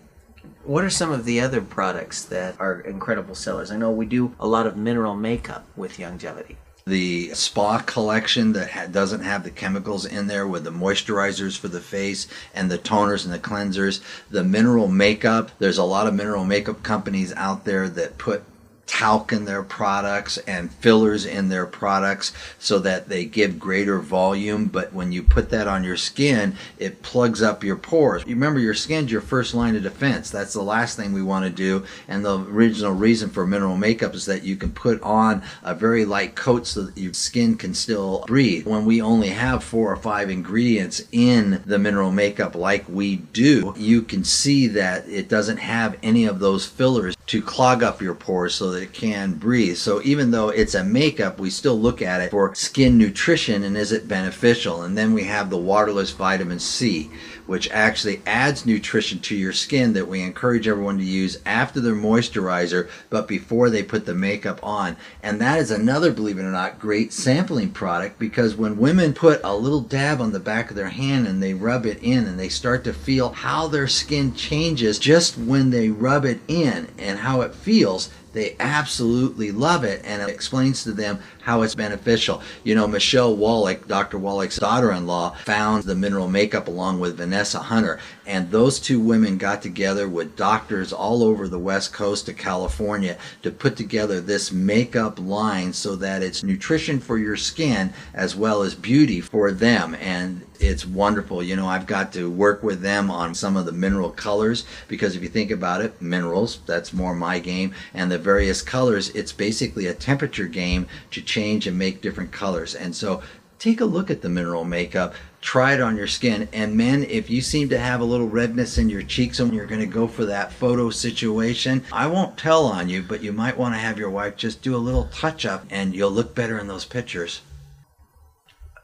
What are some of the other products that are incredible sellers? I know we do a lot of mineral makeup with Youngevity. The spa collection that doesn't have the chemicals in there, with the moisturizers for the face and the toners and the cleansers. The mineral makeup, there's a lot of mineral makeup companies out there that put talc in their products and fillers in their products so that they give greater volume, but when you put that on your skin, it plugs up your pores. You remember, your skin's your first line of defense. That's the last thing we want to do, and the original reason for mineral makeup is that you can put on a very light coat so that your skin can still breathe. When we only have 4 or 5 ingredients in the mineral makeup like we do, you can see that it doesn't have any of those fillers to clog up your pores so that it can breathe. So even though it's a makeup, we still look at it for skin nutrition and is it beneficial. And then we have the waterless vitamin C, which actually adds nutrition to your skin that we encourage everyone to use after their moisturizer, but before they put the makeup on. And that is another, believe it or not, great sampling product, because when women put a little dab on the back of their hand and they rub it in and they start to feel how their skin changes just when they rub it in and how it feels, they absolutely love it, and it explains to them how it's beneficial. You know, Michelle Wallach, Dr. Wallach's daughter-in-law, found the mineral makeup along with Vanessa Hunter, and those two women got together with doctors all over the west coast of California to put together this makeup line so that it's nutrition for your skin as well as beauty for them. And it's wonderful. You know, I've got to work with them on some of the mineral colors, because if you think about it, minerals, that's more my game, and the various colors, it's basically a temperature game to change and make different colors. And so take a look at the mineral makeup, try it on your skin. And men, if you seem to have a little redness in your cheeks and you're going to go for that photo situation, I won't tell on you, but you might want to have your wife just do a little touch up and you'll look better in those pictures.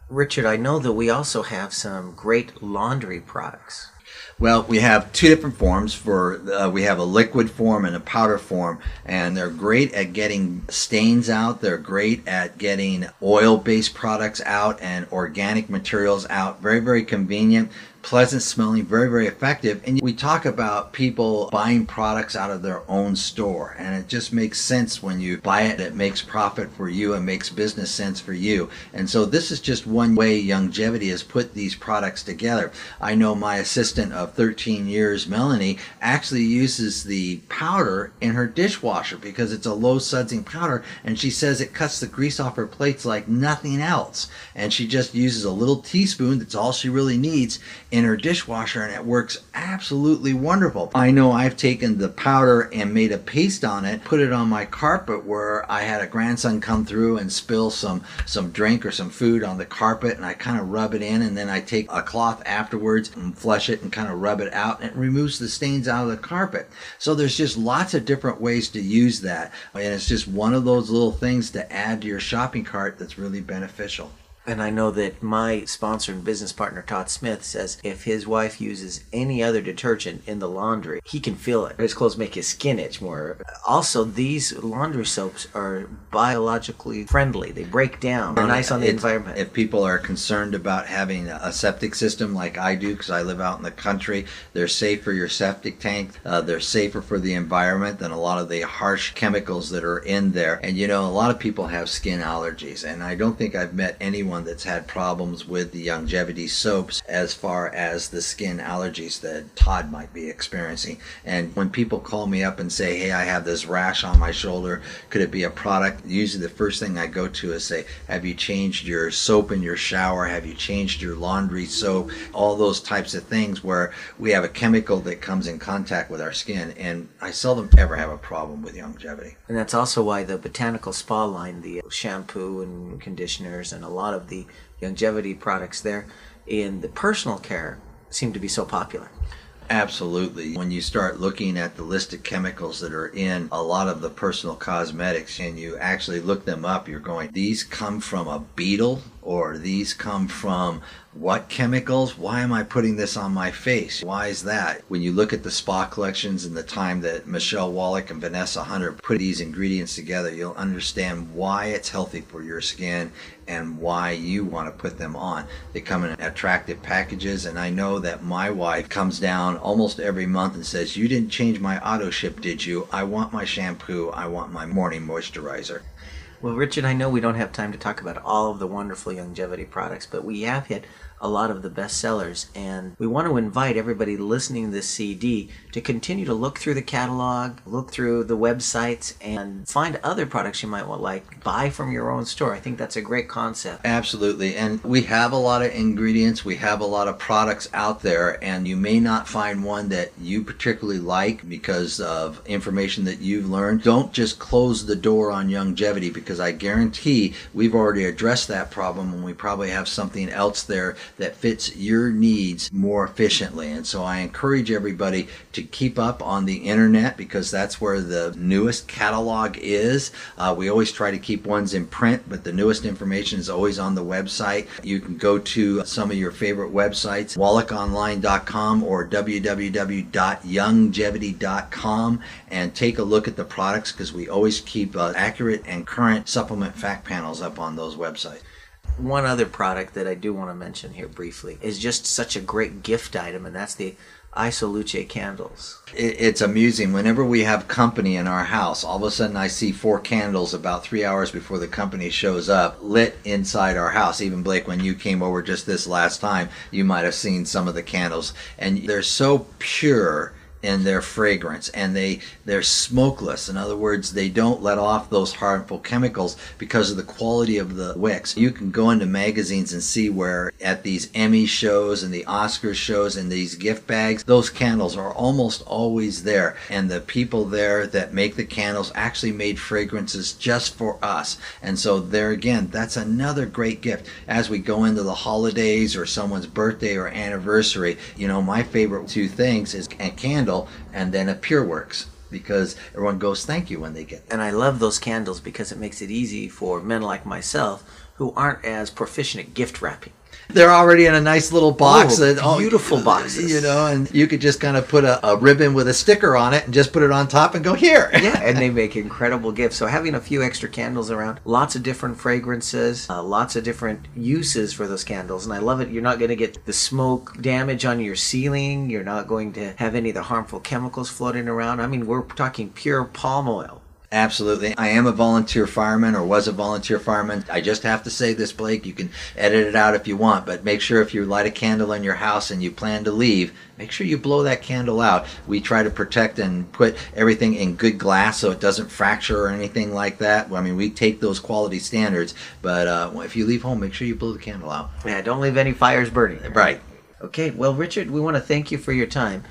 Richard, I know that we also have some great laundry products. Well, we have 2 different forms. We have a liquid form and a powder form, and they're great at getting stains out. They're great at getting oil-based products out and organic materials out. Very, very convenient. Pleasant smelling, very, very effective. And we talk about people buying products out of their own store, and it just makes sense when you buy it. It makes profit for you and makes business sense for you. And so this is just one way Youngevity has put these products together. I know my assistant of 13 years, Melanie, actually uses the powder in her dishwasher because it's a low sudsing powder, and she says it cuts the grease off her plates like nothing else. And she just uses a little teaspoon, that's all she really needs, in her dishwasher, and it works absolutely wonderful. I know I've taken the powder and made a paste on it, put it on my carpet where I had a grandson come through and spill some drink or some food on the carpet, and I kind of rub it in, and then I take a cloth afterwards and flush it and kind of rub it out, and it removes the stains out of the carpet. So there's just lots of different ways to use that, and it's just one of those little things to add to your shopping cart that's really beneficial. And I know that my sponsor and business partner, Todd Smith, says if his wife uses any other detergent in the laundry, he can feel it. His clothes make his skin itch more. Also, these laundry soaps are biologically friendly. They break down. They're nice on the environment. If people are concerned about having a septic system like I do, because I live out in the country, they're safe for your septic tank. They're safer for the environment than a lot of the harsh chemicals that are in there. And a lot of people have skin allergies, and I don't think I've met anyone that's had problems with the Youngevity soaps as far as the skin allergies that Todd might be experiencing. And when people call me up and say, hey, I have this rash on my shoulder, could it be a product? Usually the first thing I go to is say, have you changed your soap in your shower? Have you changed your laundry soap? All those types of things where we have a chemical that comes in contact with our skin, and I seldom ever have a problem with Youngevity. And that's also why the Botanical Spa line, the shampoo and conditioners and a lot of the Youngevity products there in the personal care seem to be so popular. Absolutely. When you start looking at the list of chemicals that are in a lot of the personal cosmetics and you actually look them up, you're going, these come from a beetle, or these come from what chemicals? Why am I putting this on my face? Why is that? When you look at the spa collections and the time that Michelle Wallach and Vanessa Hunter put these ingredients together, you'll understand why it's healthy for your skin and why you want to put them on. They come in attractive packages, and I know that my wife comes down almost every month and says, you didn't change my auto ship, did you? I want my shampoo. I want my morning moisturizer. Well, Richard, I know we don't have time to talk about all of the wonderful Youngevity products, but we have hit a lot of the best sellers, and we want to invite everybody listening to this CD to continue to look through the catalog, look through the websites, and find other products you might want, like buy from your own store. I think that's a great concept. Absolutely. And we have a lot of ingredients, we have a lot of products out there, and you may not find one that you particularly like because of information that you've learned. Don't just close the door on Youngevity, because I guarantee we've already addressed that problem, and we probably have something else there that fits your needs more efficiently. And so I encourage everybody to keep up on the internet, because that's where the newest catalog is. We always try to keep ones in print, but the newest information is always on the website. You can go to some of your favorite websites, wallachonline.com or www.youngevity.com, and take a look at the products, because we always keep accurate and current supplement fact panels up on those websites. One other product that I do want to mention here briefly is just such a great gift item, and that's the Isoluce candles. It's amusing. Whenever we have company in our house, all of a sudden I see 4 candles about 3 hours before the company shows up lit inside our house. Even Blake, when you came over just this last time, you might have seen some of the candles. And they're so pure in their fragrance, and they're smokeless. In other words, they don't let off those harmful chemicals because of the quality of the wicks. You can go into magazines and see where at these Emmy shows and the Oscar shows and these gift bags, those candles are almost always there, and the people there that make the candles actually made fragrances just for us. And so there again, that's another great gift as we go into the holidays or someone's birthday or anniversary. My favorite 2 things is a candle and then a PureWorks, because everyone goes thank you when they get them. And I love those candles because it makes it easy for men like myself who aren't as proficient at gift wrapping. They're already in a nice little box. Beautiful boxes. And you could just kind of put a ribbon with a sticker on it and just put it on top and go, here. Yeah, and they make incredible gifts. So having a few extra candles around, lots of different fragrances, lots of different uses for those candles. And I love it. You're not going to get the smoke damage on your ceiling. You're not going to have any of the harmful chemicals floating around. I mean, we're talking pure palm oil. Absolutely. I am a volunteer fireman, or was a volunteer fireman. I just have to say this, Blake. You can edit it out if you want, but make sure if you light a candle in your house and you plan to leave, make sure you blow that candle out. We try to protect and put everything in good glass so it doesn't fracture or anything like that. I mean, we take those quality standards, but if you leave home, make sure you blow the candle out. Yeah, don't leave any fires burning. Right. Okay, well, Richard, we want to thank you for your time.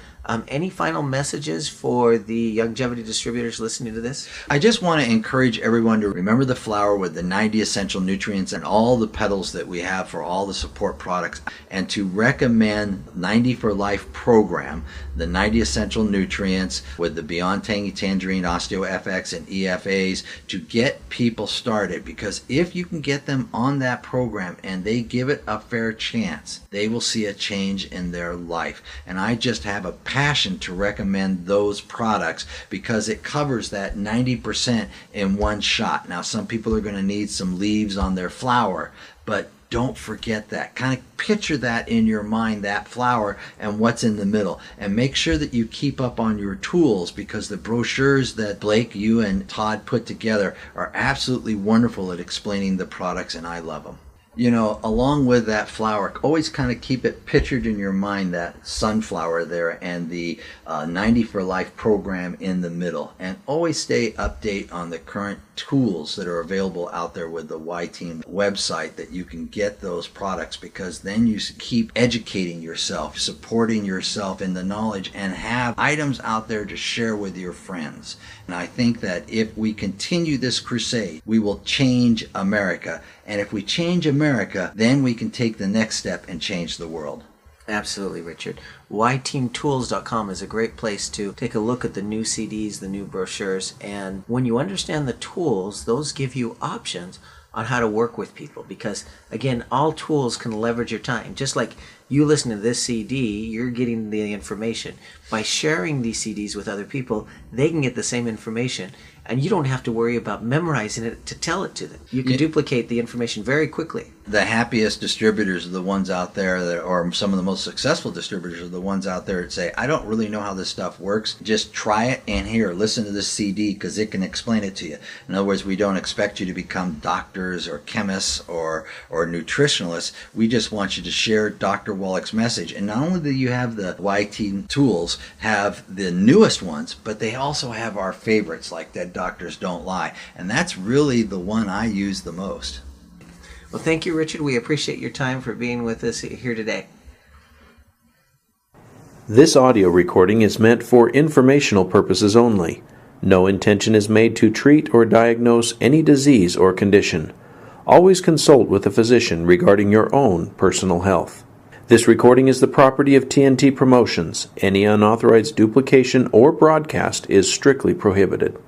Any final messages for the longevity distributors listening to this? I just want to encourage everyone to remember the flower with the 90 essential nutrients and all the petals that we have for all the support products, and to recommend 90 for Life program, the 90 essential nutrients with the Beyond Tangy Tangerine, Osteo FX, and EFAs to get people started. Because if you can get them on that program and they give it a fair chance, they will see a change in their life. And I just have a passion to recommend those products because it covers that 90% in one shot. Now, some people are going to need some leaves on their flower, but don't forget that. Kind of picture that in your mind, that flower and what's in the middle. And make sure that you keep up on your tools, because the brochures that Blake, you, and Todd put together are absolutely wonderful at explaining the products, and I love them. You know, along with that flower, always kind of keep it pictured in your mind, that sunflower there and the 90 for Life program in the middle. And always stay update on the current tools that are available out there with the Y-Team website, that you can get those products, because then you keep educating yourself, supporting yourself in the knowledge, and have items out there to share with your friends. And I think that if we continue this crusade, we will change America. And if we change America, then we can take the next step and change the world. Absolutely, Richard. YTeamTools.com is a great place to take a look at the new CDs, the new brochures, and when you understand the tools, those give you options on how to work with people, because again, all tools can leverage your time. Just like you listen to this CD, you're getting the information. By sharing these CDs with other people, they can get the same information, and you don't have to worry about memorizing it to tell it to them. You can duplicate the information very quickly. The happiest distributors are the ones out there that, or some of the most successful distributors are the ones out there that say, I don't really know how this stuff works. Just try it, and here, listen to this CD, because it can explain it to you. In other words, we don't expect you to become doctors or chemists or nutritionalists. We just want you to share Dr. Wallach's message. And not only do you have the YT tools have the newest ones, but they also have our favorites, like Dead Doctors Don't Lie. And that's really the one I use the most. Well, thank you, Richard. We appreciate your time for being with us here today. This audio recording is meant for informational purposes only. No intention is made to treat or diagnose any disease or condition. Always consult with a physician regarding your own personal health. This recording is the property of TNT Promotions. Any unauthorized duplication or broadcast is strictly prohibited.